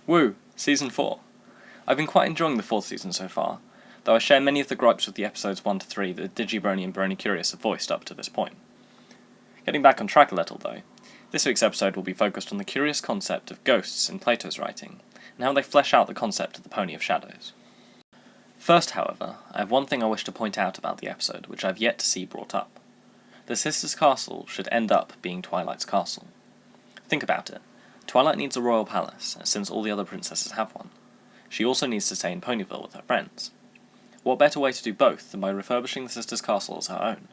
Woo! Season 4. I've been quite enjoying the 4th season so far, though I share many of the gripes with the episodes 1 to 3 that Digibrony and Brony Curious have voiced up to this point. Getting back on track a little though, this week's episode will be focused on the curious concept of ghosts in Plato's writing, and how they flesh out the concept of the Pony of Shadows. First, however, I have one thing I wish to point out about the episode which I have yet to see brought up. The Sister's Castle should end up being Twilight's castle. Think about it. Twilight needs a royal palace, since all the other princesses have one. She also needs to stay in Ponyville with her friends. What better way to do both than by refurbishing the Sister's Castle as her own?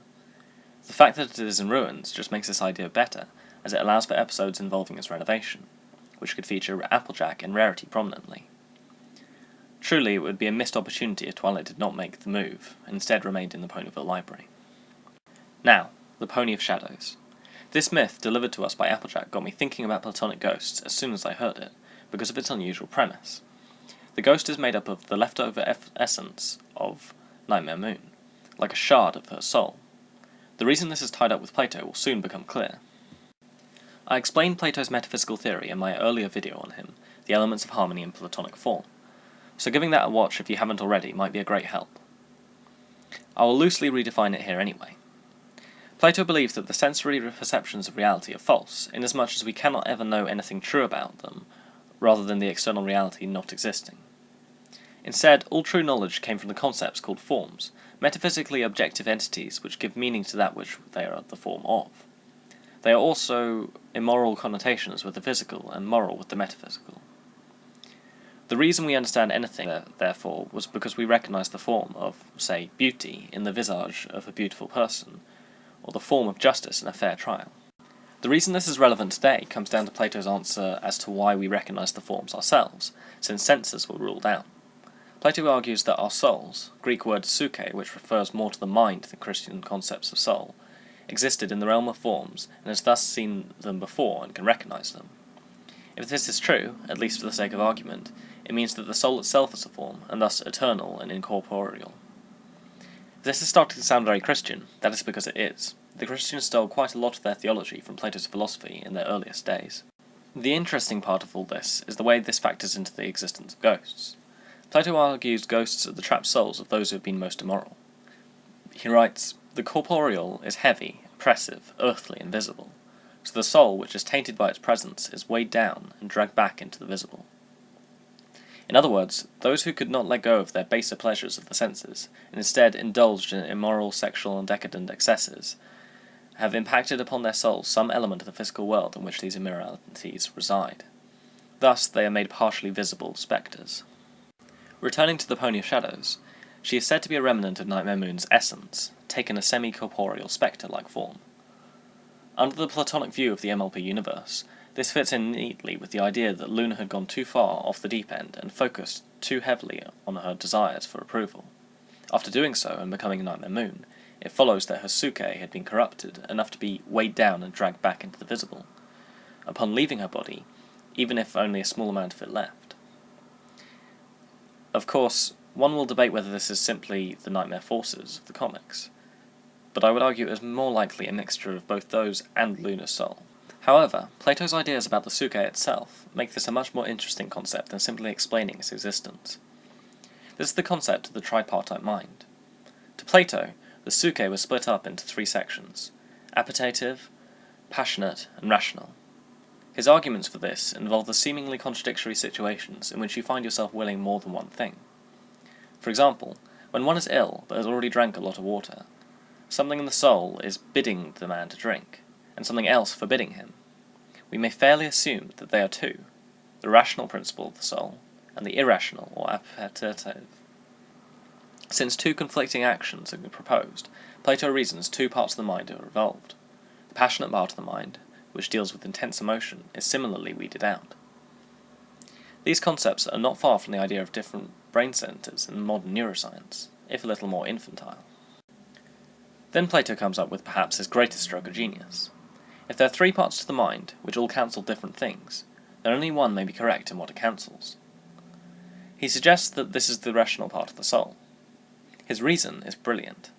The fact that it is in ruins just makes this idea better, as it allows for episodes involving its renovation, which could feature Applejack and Rarity prominently. Truly, it would be a missed opportunity if Twilight did not make the move, and instead remained in the Ponyville library. Now, the Pony of Shadows. This myth, delivered to us by Applejack, got me thinking about platonic ghosts as soon as I heard it, because of its unusual premise. The ghost is made up of the leftover essence of Nightmare Moon, like a shard of her soul. The reason this is tied up with Plato will soon become clear. I explained Plato's metaphysical theory in my earlier video on him, The Elements of Harmony in Platonic Form, so giving that a watch if you haven't already might be a great help. I will loosely redefine it here anyway. Plato believes that the sensory perceptions of reality are false, inasmuch as we cannot ever know anything true about them, rather than the external reality not existing. Instead, all true knowledge came from the concepts called forms, metaphysically objective entities which give meaning to that which they are the form of. They are also immoral connotations with the physical and moral with the metaphysical. The reason we understand anything, therefore, was because we recognize the form of, say, beauty in the visage of a beautiful person, or the form of justice in a fair trial. The reason this is relevant today comes down to Plato's answer as to why we recognize the forms ourselves, since senses were ruled out. Plato argues that our souls, Greek word psyche, which refers more to the mind than Christian concepts of soul, existed in the realm of forms, and has thus seen them before and can recognize them. If this is true, at least for the sake of argument, it means that the soul itself is a form, and thus eternal and incorporeal. If this is starting to sound very Christian, that is because it is. The Christians stole quite a lot of their theology from Plato's philosophy in their earliest days. The interesting part of all this is the way this factors into the existence of ghosts. Plato argues ghosts are the trapped souls of those who have been most immoral. He writes, "The corporeal is heavy, oppressive, earthly, and visible, so the soul, which is tainted by its presence, is weighed down and dragged back into the visible." In other words, those who could not let go of their baser pleasures of the senses, and instead indulged in immoral, sexual, and decadent excesses, have impacted upon their souls some element of the physical world in which these immoralities reside. Thus, they are made partially visible spectres. Returning to the Pony of Shadows, she is said to be a remnant of Nightmare Moon's essence, taken a semi-corporeal spectre-like form. Under the Platonic view of the MLP universe, this fits in neatly with the idea that Luna had gone too far off the deep end and focused too heavily on her desires for approval. After doing so and becoming Nightmare Moon, it follows that her psyche had been corrupted enough to be weighed down and dragged back into the visible, upon leaving her body, even if only a small amount of it left. Of course, one will debate whether this is simply the nightmare forces of the comics, but I would argue it is more likely a mixture of both those and Luna's soul. However, Plato's ideas about the psyche itself make this a much more interesting concept than simply explaining its existence. This is the concept of the tripartite mind. To Plato, the psyche was split up into 3 sections: appetitive, passionate, and rational. His arguments for this involve the seemingly contradictory situations in which you find yourself willing more than one thing. For example, when one is ill but has already drank a lot of water, something in the soul is bidding the man to drink, and something else forbidding him. We may fairly assume that they are two, the rational principle of the soul, and the irrational or appetitive. Since 2 conflicting actions are proposed, Plato reasons 2 parts of the mind are involved. The passionate part of the mind, which deals with intense emotion, is similarly weeded out. These concepts are not far from the idea of different brain centers in modern neuroscience, if a little more infantile. Then Plato comes up with perhaps his greatest stroke of genius. If there are 3 parts to the mind, which all counsel different things, then only one may be correct in what it counsels. He suggests that this is the rational part of the soul. His reason is brilliant.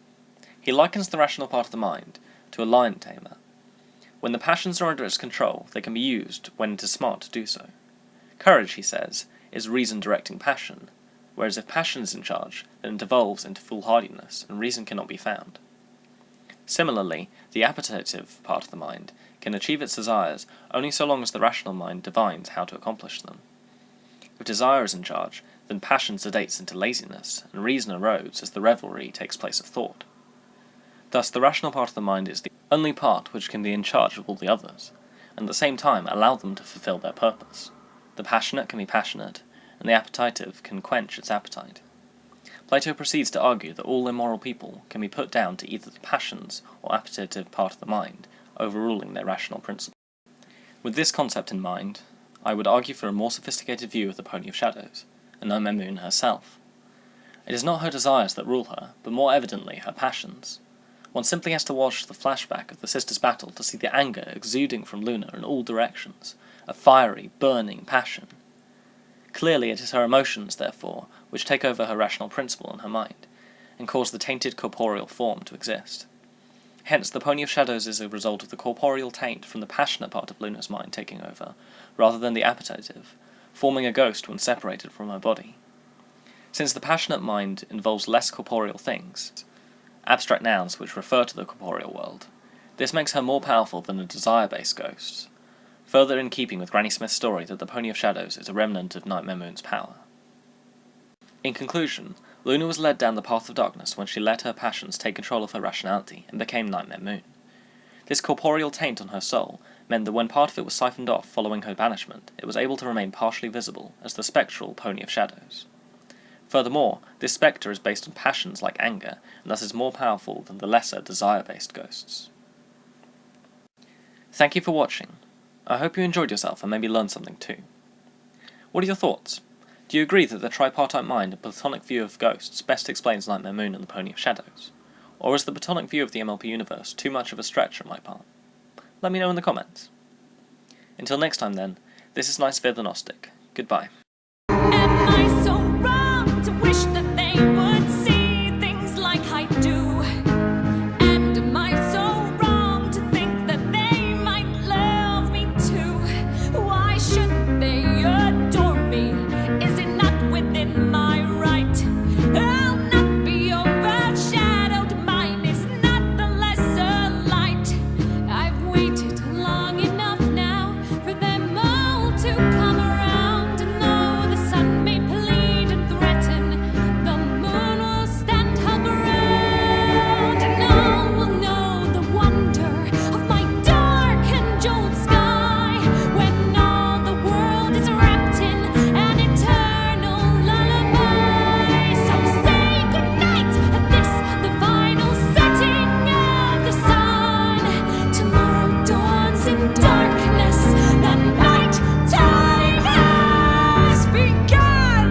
He likens the rational part of the mind to a lion tamer. When the passions are under its control, they can be used when it is smart to do so. Courage, he says, is reason directing passion, whereas if passion is in charge, then it devolves into foolhardiness, and reason cannot be found. Similarly, the appetitive part of the mind can achieve its desires only so long as the rational mind divines how to accomplish them. If desire is in charge, then passion sedates into laziness, and reason erodes as the revelry takes place of thought. Thus, the rational part of the mind is the only part which can be in charge of all the others, and at the same time allow them to fulfill their purpose. The passionate can be passionate, and the appetitive can quench its appetite. Plato proceeds to argue that all immoral people can be put down to either the passions or appetitive part of the mind, overruling their rational principle. With this concept in mind, I would argue for a more sophisticated view of the Pony of Shadows, and Nightmare herself. It is not her desires that rule her, but more evidently her passions. One simply has to watch the flashback of the sisters' battle to see the anger exuding from Luna in all directions, a fiery, burning passion. Clearly it is her emotions, therefore, which take over her rational principle in her mind, and cause the tainted corporeal form to exist. Hence, the Pony of Shadows is a result of the corporeal taint from the passionate part of Luna's mind taking over, rather than the appetitive, forming a ghost when separated from her body. Since the passionate mind involves less corporeal things, abstract nouns which refer to the corporeal world, this makes her more powerful than a desire-based ghost, further in keeping with Granny Smith's story that the Pony of Shadows is a remnant of Nightmare Moon's power. In conclusion, Luna was led down the path of darkness when she let her passions take control of her rationality and became Nightmare Moon. This corporeal taint on her soul meant that when part of it was siphoned off following her banishment, it was able to remain partially visible as the spectral Pony of Shadows. Furthermore, this spectre is based on passions like anger, and thus is more powerful than the lesser desire-based ghosts. Thank you for watching. I hope you enjoyed yourself and maybe learned something too. What are your thoughts? Do you agree that the tripartite mind and Platonic view of ghosts best explains Nightmare Moon and the Pony of Shadows? Or is the Platonic view of the MLP universe too much of a stretch on my part? Let me know in the comments. Until next time then, this is Nightsphere the Gnostic. Goodbye. Am I so wrong to wish that they would see things like I do? And am I so wrong to think that they might love me too? Why shouldn't they adore me? Is it not within my right? I'll not be overshadowed. Mine is not the lesser light. I've waited long enough now for them all to come around. And though the sun may plead and threaten, the moon will stand her ground. And all will know the wonder of my dark and jeweled sky, when all the world is wrapped in an eternal lullaby. So say goodnight at this, the final setting of the sun. Tomorrow dawns in darkness, the night time has begun.